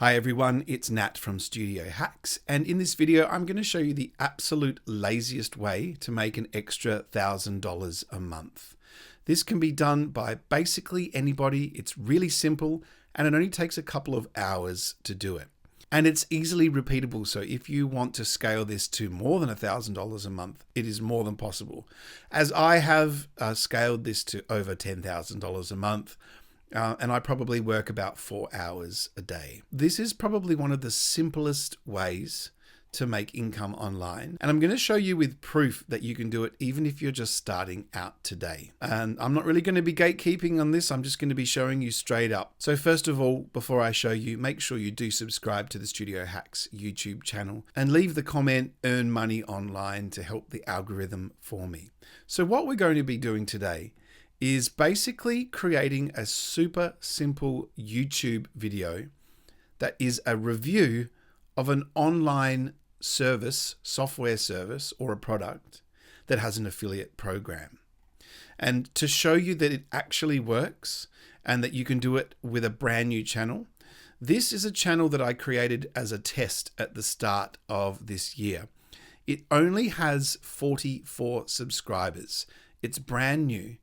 Hi everyone, it's Nat from Studio Hacks, and in this video I'm going to show you the absolute laziest way to make an extra $1,000 a month. This can be done by basically anybody. It's really simple and it only takes a couple of hours to do it. And it's easily repeatable, so if you want to scale this to more than $1,000 a month, it is more than possible. As I have scaled this to over $10,000 a month, and I probably work about 4 hours a day. This is probably one of the simplest ways to make income online. And I'm going to show you with proof that you can do it even if you're just starting out today. And I'm not really going to be gatekeeping on this. I'm just going to be showing you straight up. So first of all, before I show you, make sure you do subscribe to the Studio Hacks YouTube channel and leave the comment, earn money online, to help the algorithm for me. So what we're going to be doing today is basically creating a super simple YouTube video that is a review of an online service, software service, or a product that has an affiliate program. And to show you that it actually works and that you can do it with a brand new channel, this is a channel that I created as a test at the start of this year. It only has 44 subscribers. It's brand new.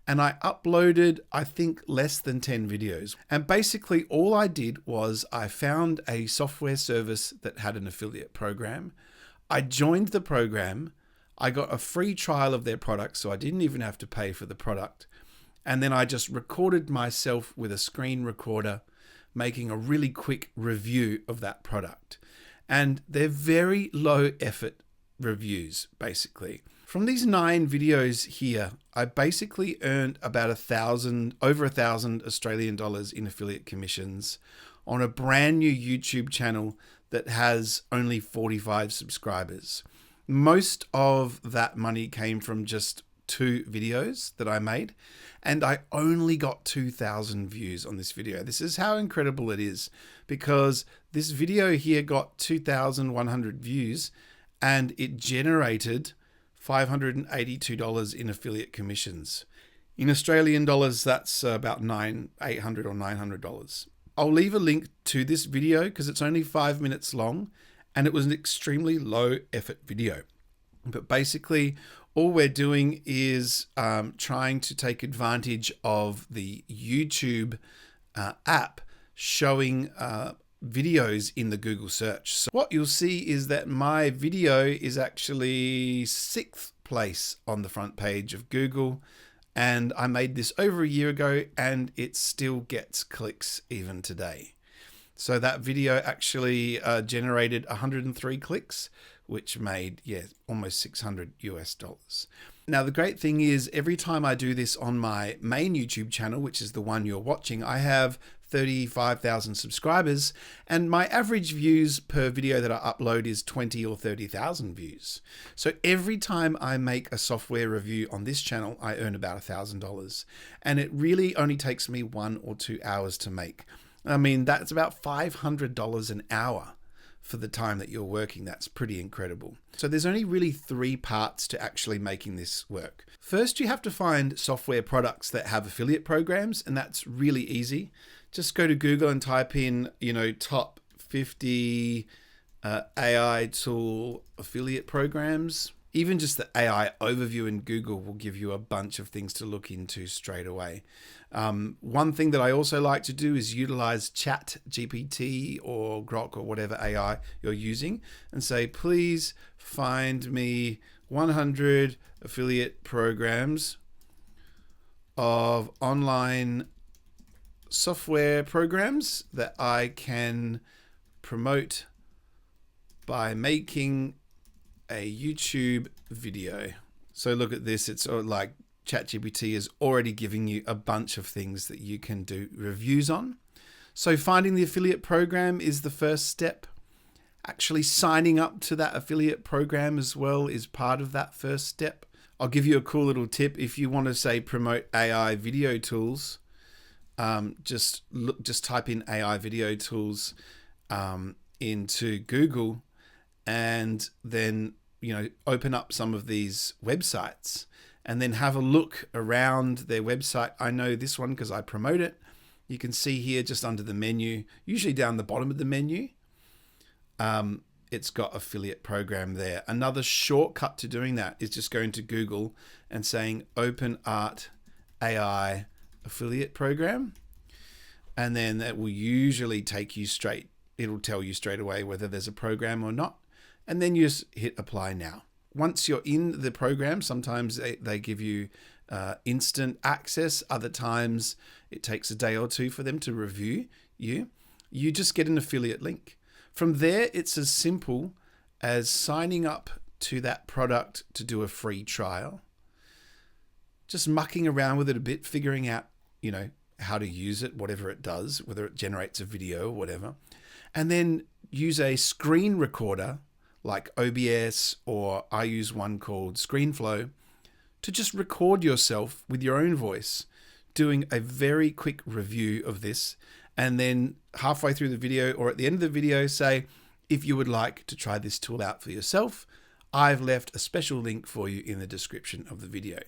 And I uploaded, I think, less than 10 videos. And basically all I did was I found a software service that had an affiliate program. I joined the program. I got a free trial of their product, so I didn't even have to pay for the product. And then I just recorded myself with a screen recorder, making a really quick review of that product. And they're very low effort reviews, basically. From these 9 videos here, I basically earned about over $1,000 Australian dollars in affiliate commissions on a brand new YouTube channel that has only 45 subscribers. Most of that money came from just 2 videos that I made, and I only got 2,000 views on this video. This is how incredible it is, because this video here got 2,100 views and it generated $582 in affiliate commissions. In Australian dollars, that's about $800 or $900. I'll leave a link to this video because it's only 5 minutes long and it was an extremely low effort video. But basically, all we're doing is trying to take advantage of the YouTube app showing videos in the Google search. So what you'll see is that my video is actually 6th place on the front page of Google, and I made this over a year ago and it still gets clicks even today. So that video actually generated 103 clicks, which made almost $600 US. Now the great thing is, every time I do this on my main YouTube channel, which is the one you're watching, I have 35,000 subscribers, and my average views per video that I upload is 20 or 30,000 views. So every time I make a software review on this channel, I earn about $1,000, and it really only takes me 1 or 2 hours to make. I mean, that's about $500 an hour for the time that you're working. That's pretty incredible. So there's only really 3 parts to actually making this work. First, you have to find software products that have affiliate programs, and that's really easy. Just go to Google and type in, top 50 AI tool affiliate programs. Even just the AI overview in Google will give you a bunch of things to look into straight away. One thing that I also like to do is utilize ChatGPT or Grok or whatever AI you're using and say, please find me 100 affiliate programs of online software programs that I can promote by making a YouTube video. So look at this. It's like ChatGPT is already giving you a bunch of things that you can do reviews on. So finding the affiliate program is the first step. Actually signing up to that affiliate program as well is part of that first step. I'll give you a cool little tip. If you want to say promote AI video tools, just type in AI video tools into Google, and then open up some of these websites and then have a look around their website. I know this one because I promote it. you can see here just under the menu, usually down the bottom of the menu, it's got affiliate program there. Another shortcut to doing that is just going to Google and saying OpenArt AI affiliate program. And then that will usually take you straight. It'll tell you straight away whether there's a program or not. And then you just hit apply now. Once you're in the program, sometimes they give you instant access. Other times it takes a day or two for them to review you. You just get an affiliate link. From there, it's as simple as signing up to that product to do a free trial. Just mucking around with it a bit, figuring out, how to use it, whatever it does, whether it generates a video or whatever. And then use a screen recorder like OBS, or I use one called ScreenFlow, to just record yourself with your own voice doing a very quick review of this, and then halfway through the video or at the end of the video say, if you would like to try this tool out for yourself, I've left a special link for you in the description of the video.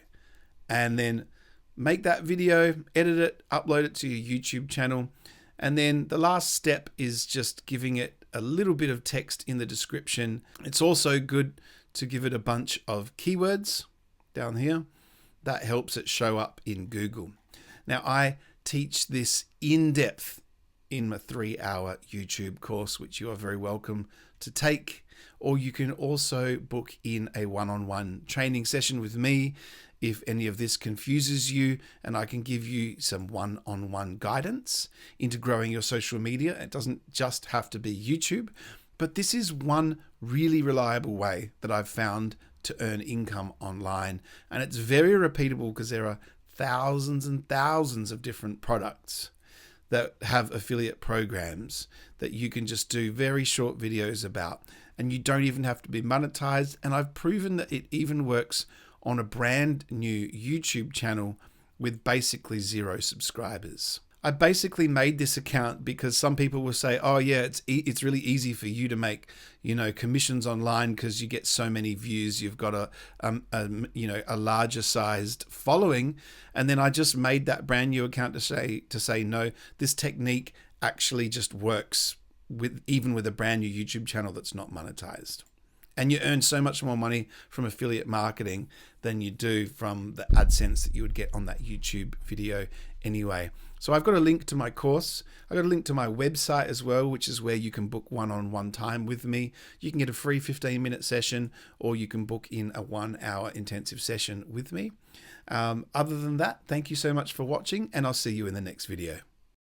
And then make that video, edit it, upload it to your YouTube channel. And then the last step is just giving it a little bit of text in the description. It's also good to give it a bunch of keywords down here. That helps it show up in Google. Now, I teach this in depth in my 3-hour YouTube course, which you are very welcome to take. Or you can also book in a one-on-one training session with me if any of this confuses you, and I can give you some one-on-one guidance into growing your social media. It doesn't just have to be YouTube, but this is one really reliable way that I've found to earn income online. And it's very repeatable because there are thousands and thousands of different products that have affiliate programs that you can just do very short videos about, and you don't even have to be monetized. And I've proven that it even works on a brand new YouTube channel with basically 0 subscribers. I basically made this account because some people will say, oh yeah, it's really easy for you to make, commissions online because you get so many views, you've got a larger sized following. And then I just made that brand new account to say, no, this technique actually just works even with a brand new YouTube channel that's not monetized. And you earn so much more money from affiliate marketing than you do from the AdSense that you would get on that YouTube video anyway. So I've got a link to my course. I've got a link to my website as well, which is where you can book one-on-one time with me. You can get a free 15-minute session, or you can book in a 1-hour intensive session with me. Other than that, thank you so much for watching, and I'll see you in the next video.